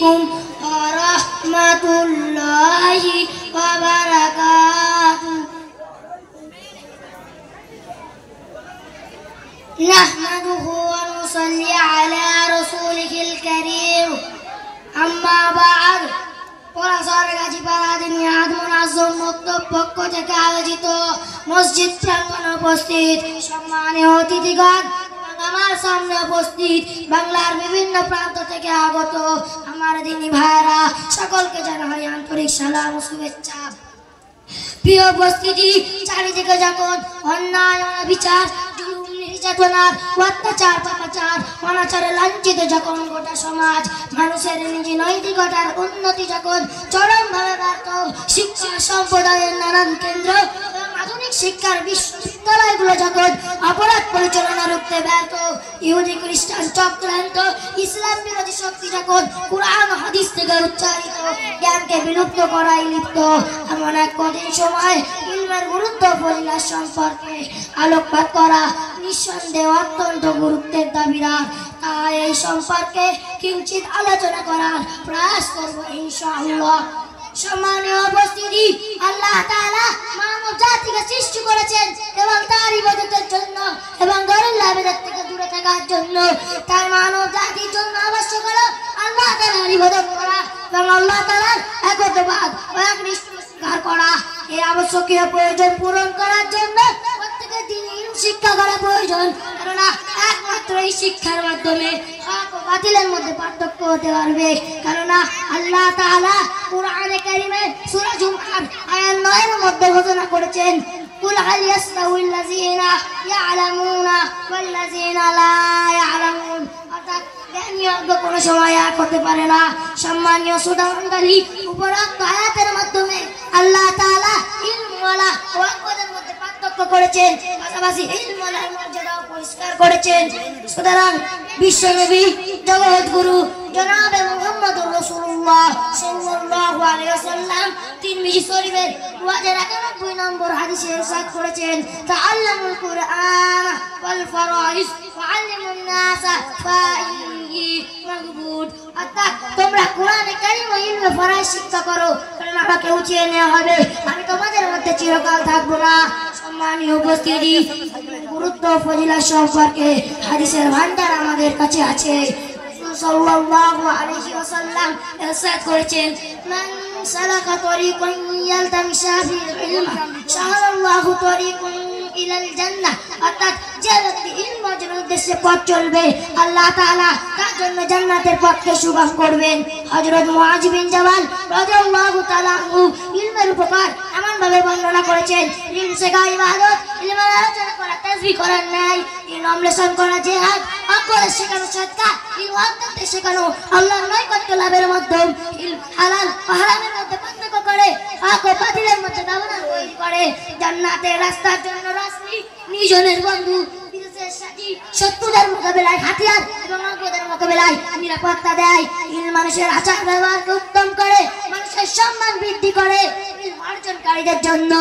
عليكم ورحمة الله وبركاته نحمده ونصلي على رسوله الكريم أما بعد মসজিদ প্রাঙ্গণে উপস্থিত সম্মানীয় অতিথিগণ, আমার সামনে উপস্থিত বাংলার বিভিন্ন প্রান্ত থেকে আগত আমার দিনী ভাইরা, সকলকে জানাই আন্তরিক সালাম ও শুভেচ্ছা। প্রিয় উপস্থিতি, চারিদিকে যখন অন্যায় অনাচার নির্যাতনার অত্যাচার পাপাচার অনাচারে লাঞ্ছিত যখন গোটা সমাজ, মানুষের নিজ নৈতিকতার উন্নতি যখন চরমভাবে ব্যর্থ, শিক্ষা সম্প্রদায়ের নানান কেন্দ্র এবং আধুনিক শিক্ষার বিশ্ববিদ্যালয়গুলো যখন অপরাধ পরিচালনা রুখতে ব্যর্থ, ইহুদি খ্রিস্টান চক্রান্ত ইসলাম বিরোধী শক্তি যখন কুরআন হাদিস থেকে উচ্চারিত জ্ঞানকে বিলুপ্ত করায় লিপ্ত, এমন এক কঠিন সময় ইলমের গুরুত্ব ফজিলত সম্পর্কে আলোকপাত করা নিঃসন্দেহে অত্যন্ত গুরুত্বের দাবিদার। তাই এই সম্পর্কে কিঞ্চিত আলোচনা করার প্রয়াস করব ইনশাআল্লাহ। সম্মানীয় উপস্থিতি, আল্লাহ তাআলা মানব জাতিকে সৃষ্টি করেছেন এবং তার ইবাদতের জন্য এবং গরিব ইবাদত থেকে দূরে থাকার জন্য। তাই মানব জাতির জন্য আবশ্যক হলো আল্লাহ তাআলার ইবাদত করা এবং আল্লাহ তাআলার একত্ববাদ ও একনিষ্ঠ স্বীকার করা। এই আবশ্যকীয় প্রয়োজন পূরণ করার জন্য প্রত্যেকের দিনই শিক্ষা করা প্রয়োজন, কেননা একমাত্র এই শিক্ষার মাধ্যমে হক ও বাতিলের মধ্যে পার্থক্য হতে পারবে। কেননা আল্লাহ তাআলা কুরআনে কারীমে সূরা জুমআর আয়াত 9 এর মধ্যে ঘোষণা করেছেন, কুল হাল ইয়াস্তাউল লাযিনা ইয়ালামুনা ওয়াল লাযিনা লা ইয়ালামুন। অর্থাৎ জ্ঞানীয়জ্ঞ কোনো সময় এক হতে পারে না। সম্মানীয় শ্রোতামণ্ডলী, উপরোক্ত আয়াতের মাধ্যমে আল্লাহ তাআলা ইলমওয়ালা ও অজ্ঞদের মধ্যে পার্থক্য করেছেন, পাশাপাশি ইলমওয়ালার মর্যাদাও পরিষ্কার করেছেন। সুতরাং বিশ্বনবী জগৎগুরু জনাবে মুহাম্মদুর রাসূলুল্লাহ সাল্লাল্লাহু আলাইহি ওয়াসাল্লাম তিরমিজি শরীফের 2091 নম্বর হাদিসে ইরশাদ করেছেন, তাআল্লামুল কুরআন ওয়াল ফারাইজ ওয়া আল্লিমুন নাসা ফাইহি মাগবুদ। অর্থাৎ তোমরা কোরআনে কারীম ও ইলমে ফারাইজ শিক্ষা করো, কারণ আমাকে উঠিয়ে নেওয়া হবে, আমি তোমাদের মধ্যে চিরকাল থাকবো না। সম্মানীয় উপস্থিতি, গুরুত্ব ফজিলত সম্পর্কে হাদিসের ভান্ডার আমাদের কাছে আছে। সাল্লাল্লাহু আলাইহি ওয়াসাল্লাম ইরশাদ করেছেন, মান সালাকা তরিকান ইয়ালতামিসু ফিহি ইলমা শাহারাল্লাহু তরিকান ইলাল জান্নাহ। অর্থাৎ যে ব্যক্তি ইলম অর্জনের উদ্দেশ্যে পথ চলবে, আল্লাহ তাআলা তার জন্য জান্নাতের পথকে সুগম করবেন। হযরত মুআয বিন জাবাল রাদিয়াল্লাহু তাআলা আনহু ইলমের উপকার এমন ভাবে বর্ণনা করেছেন, ইলম শেখা ইবাদত, ইলমের আলোচনা করা তাসবিহ করার ন্যায়, ইলম অন্বেষণ করা জিহাদ, অজ্ঞদের শেখানো সাদকা, ইলম অজ্ঞদের শেখানো আল্লাহর নৈকট্য লাভের মাধ্যম, ইলম হালাল ও হারামের মধ্যে পার্থক্য করে, হক ও বাতিলের মধ্যে ব্যবধান তৈরি করে, জান্নাতের রাস্তার জন্য রাসূল, নিজনের বন্ধু, বিদেশের সাথী, শত্রুদের মোকাবেলায় হাতিয়ার এবং অজ্ঞদের মোকাবেলায় নিরাপত্তা দেয়। ইলম মানুষের আচার ব্যবহারকে উত্তম করে, মানুষের সম্মান বৃদ্ধি করে। ইলম অর্জনকারীদের জন্য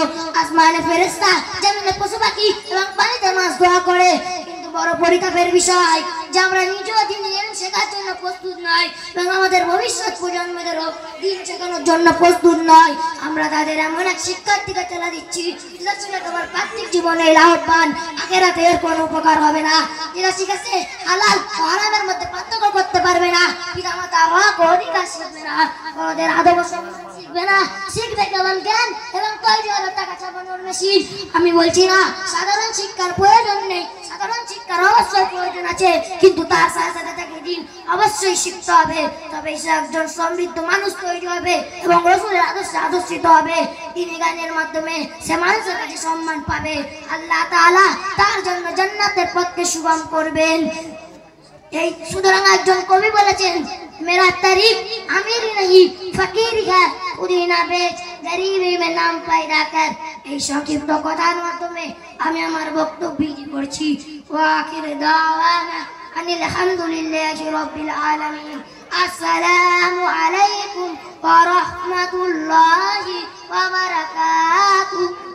আসমানে ফেরেশতা, জমিনে পশু পাখি এবং পানিতে মাছ দোয়া করে। কিন্তু বড় পরিতাপের বিষয় যে আমরা নিজেও দিন ইলম শেখার জন্য প্রস্তুত নই এবং আমাদের ভবিষ্যৎ প্রজন্মদেরও দিন শেখানোর জন্য প্রস্তুত নয়। আমরা তাদের এমন এক শিক্ষার দিকে ঠেলা দিচ্ছি যেটা শিখে তোমার পার্থিব জীবনে লাভবান, আখিরাতে এর কোনো উপকার হবে না। যেটা শিখেছে হালাল ও হারামের মধ্যে পার্থক্য করতে পারবে না, পিতামাতার হক ও অধিকার শিখবে না, ওদের আদব ও সম্মান শিখবে না, শিখবে কেবল জ্ঞান এবং তৈরি হলো টাকা ছাপানোর মেশিন। আমি বলছি না সাধারণ শিক্ষার প্রয়োজন নেই, সাধারণ শিক্ষার অবশ্যই প্রয়োজন আছে, কিন্তু তার সাথে সাথে তাকে দিন অবশ্যই শিখতে হবে। তবে সে একজন সমৃদ্ধ মানুষ তৈরি হবে এবং রাসূলের আদর্শে আদর্শিত হবে। তিনি জ্ঞানের মাধ্যমে সে মানুষের কাছে সম্মান পাবে, আল্লাহ তাআলা তার জন্য জান্নাতের পথকে সুগম করবেন। এই সুতরাং একজন কবি বলেছেন, मेरा तारीफ अमीर नहीं फकीर है खुदी ना बेच गरीबी में नाम पैदा कर। এই সংক্ষিপ্ত কথার মাধ্যমে আমি আমার বক্তব্য করছি। ওয়া আখির দাওয়ানা আনিল হামদুলিল্লাহি রাব্বিল আলামিন। আসসালামু আলাইকুম ওয়া রাহমাতুল্লাহি ওয়া বারাকাতুহু।